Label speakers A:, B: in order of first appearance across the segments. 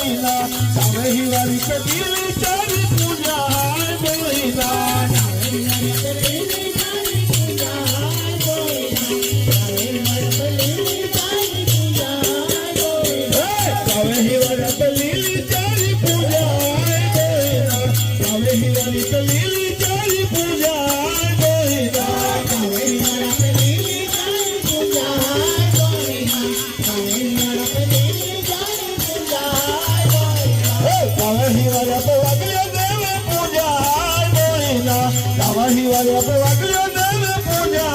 A: बोईना सावे हिवारी कबीली चारी पूजा बोईना सावे हिवारी कबीली चारी पूजा बोईना सावे हिवारी कबीली चारी पूजा बोईना हिवाऱ्या पे वागल्या देव पूजा बोईना सावा हिवाऱ्या पे वागल्या देव पूजा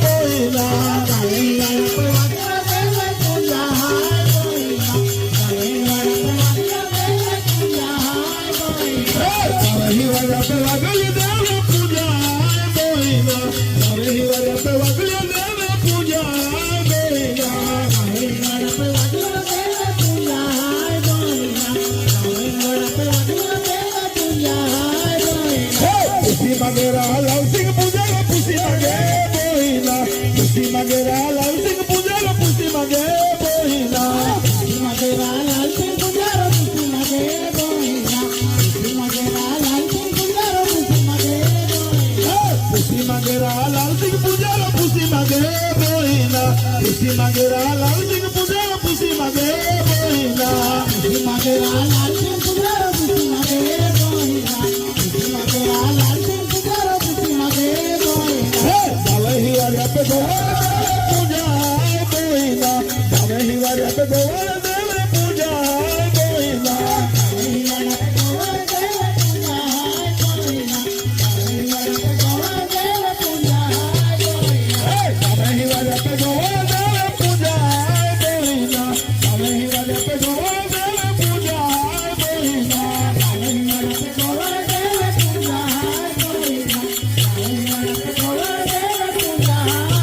A: बोईना सावा हिवाऱ्या पे वागल्या देव पूजा बोईना सावा हिवाऱ्या पे वागल्या देव पूजा बोईना सावा हिवाऱ्या पे वागल्या देव पूजा बोईना पुसी मागेरा लाल सिंह पूजा पुसी मागे बोईना पुसी मागेरा लाल सिंह पूजा पुसी मागे बोईना पुसी मागेरा लाल सिंह पूजा पुसी मागे बोईना पुसी मागेरा लाल सिंह पूजा पुसी मागे बोईना पुसी मागेरा लाल सिंह पूजा पुसी मागे बोईना पुसी मागेरा लाल सिंह पूजा पुसी मागे बोईना पुसी मागेरा लाल सिंह पूजा पुसी मागे बोईना पुसी मागेरा लाल हिवाऱ्या पे गोवाळ पूजा बोईना सावे हिवाऱ्या पे गोवाळ देव पूजा बोईना सावे हिवाऱ्या पे गोवाळ देव पूजा बोईना सावे हिवाऱ्या पे गोवाळ देव पूजा बोईना सावे हिवाऱ्या पे गोवाळ देव पूजा बोईना सावे हिवाऱ्या पे गोवाळ देव पूजा बोईना सावे हिवाऱ्या पे गोवाळ देव पूजा बोईना सावे हिवाऱ्या पे गोवाळ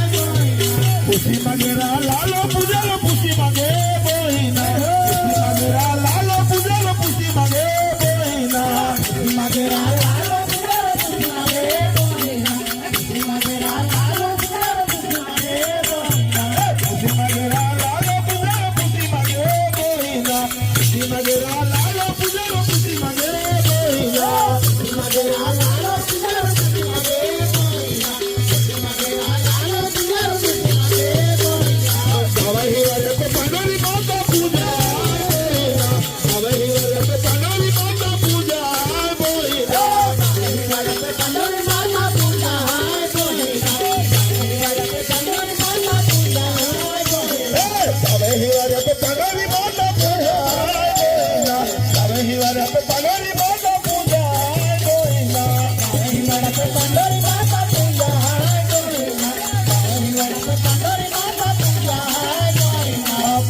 A: पुसी मागेरा लालो पूजा पुसी मागे बोईना पुसी मागेरा लालो पूजा पुसी मागे बोईना पुसी मागेरा लालो पूजा पुसी मागे बोईना पुसी मागेरा लालो पूजा पुसी मागे बोईना पुसी मागेरा लालो पूजा पुसी मागे बोईना पुसी मागेरा लालो पूजा पुसी मागे बोईना पुसी मागेरा लालो पूजा पुसी मागे बोईना पुसी मागेरा लालो पूजा सावा हिवाऱ्या पे पंढरी माता पूजा बोईना सावा हिवाऱ्या पे पंढरी माता पूजा बोईना सावा हिवाऱ्या पे पंढरी माता पूजा बोईना सावा हिवाऱ्या पे पंढरी माता पूजा बोईना सावा हिवाऱ्या पे पंढरी माता पूजा बोईना सावा हिवाऱ्या पे पंढरी माता पूजा बोईना सावा हिवाऱ्या पे पंढरी माता पूजा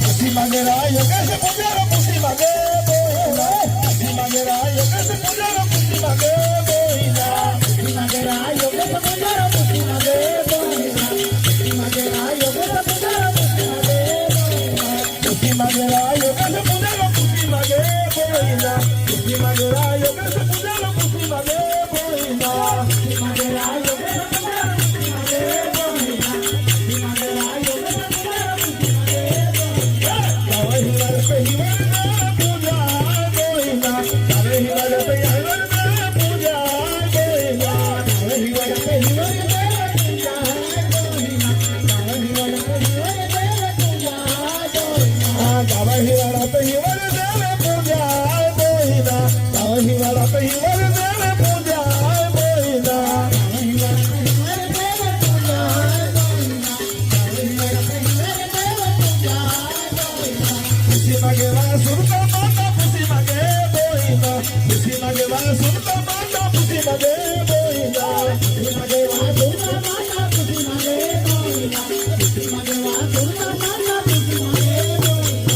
A: पुसी मागेरा योगेश पूजा पुसी मागे बोईना पुसी मागेरा योगेश पूजा पुसी मागे बोईना पुसी मागेरा योगेश पूजा पुसी मागे बोईना पुसी मागेरा योगेश पूजा पुसी मागे बोईना पुसी मागेरा योगेश पूजा पुसी मागे बोईना पुसी मागेरा योगेश पूजा पुसी मागे बोईना पुसी मागेरा योगेश पूजा पुसी मागे बोईना पुसी मागेरा योगेश पूजा हिवाऱ्या पे हिवाऱ्या पूजा बोईना सावे हिवाऱ्या पे हिवाऱ्या पूजा बोईना सावे हिवाऱ्या पे हिवाऱ्या पूजा बोईना सावे हिवाऱ्या पे हिवाऱ्या पूजा बोईना सावे हिवाऱ्या पे हिवाऱ्या पूजा बोईना सावे हिवाऱ्या पे हिवाऱ्या पूजा बोईना सावे हिवाऱ्या पे हिवाऱ्या पूजा बोईना सावे हिवाऱ्या पे हिवाऱ्या पूजा बोईना पुसी मागेरा सुरता माता पुसी मागे बोईना पुसी मागेरा सुरता माता पुसी मागे बोईना पुसी मागेरा सुरता माता पुसी मागे बोईना पुसी मागेरा सुरता माता पुसी मागे बोईना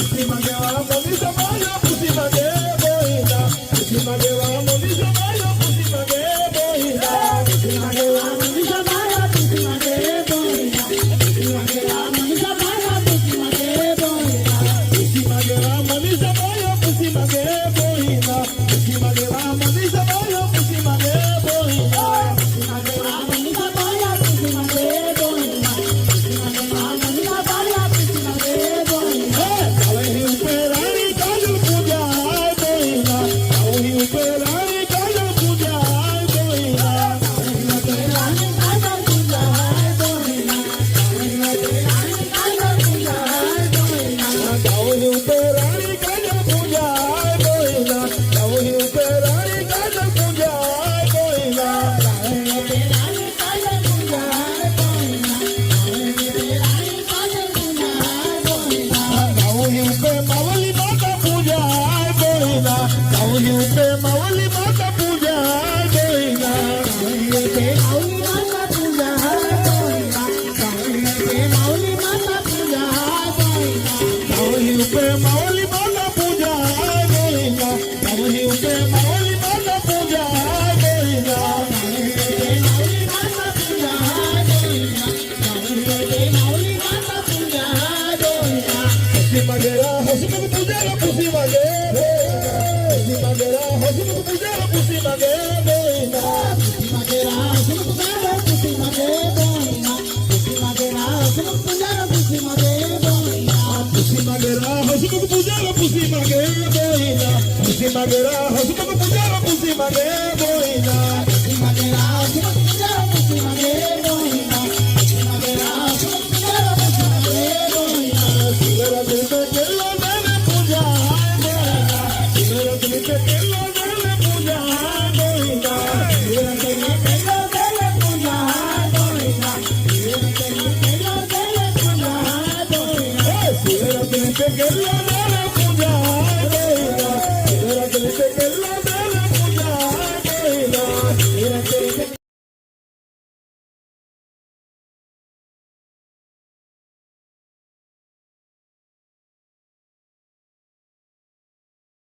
A: पुसी मागेरा मोनी समाया पुसी मागे बोईना पुसी मागेरा मोनी समाया पुसी मागे बोईना पुसी मागेरा मोनी समाया पुसी मागे बोईना पुसी मागेरा मोनी समाया पुसी मागे बोईना पुसी मागेरा मोनी समाया पुसी मागे बोईना पुसी मागेरा मोनी समाया पुसी मागे बोईना पुसी मागेरा मोनी समाया पुसी मागे बोईना पुसी मागेरा मोनी समाया पुसी मागे बोईना सावे हिव पे राणी काजल पूजा काजल पूजा गोविंदा नवही पे रानी काजल पूजा गोविंदा नवही पे रानी काजल पूजा गोविंदा नवही पे रानी काजल पूजा गोविंदा नवही पे मावली माता पूजा गोविंदा नवही पे मावली माता पूजा गोविंदा नवही पे मावली माता पूजा गोविंदा नवही पे मावली माता पूजा गोविंदा नवही पे मावली माता पूजा गोविंदा नवही पे मावली माता पूजा गोविंदा नवही पे मावली माता पूजा गोविंदा नवही पे मावली माता पूजा गोविंदा हसी मगेरा हसमुख पूजा पुसी मगे हसी मगेरा हसमुख पूजा पुसी मगे गोविंदा हसी मगेरा हसमुख पूजा पुसी मगे गोविंदा हसी मगेरा हसमुख पूजा पुसी मगे गोविंदा हसी मगेरा हसमुख पूजा पुसी मगे गोविंदा हसी मगेरा हसमुख पूजा पुसी मगे गोविंदा हसी मगेरा हसमुख पूजा पुसी मगे गोविंदा हसी मगेरा हसमुख पूजा पुसी मगे गोविंदा शिवरा दिल पे केलो देने पूजा गोविंदा शिवरा दिल पे केलो देने पूजा गोविंदा शिवरा दिल पे केलो देने पूजा गोविंदा शिवरा दिल पे केलो देने पूजा गोविंदा शिवरा दिल पे केलो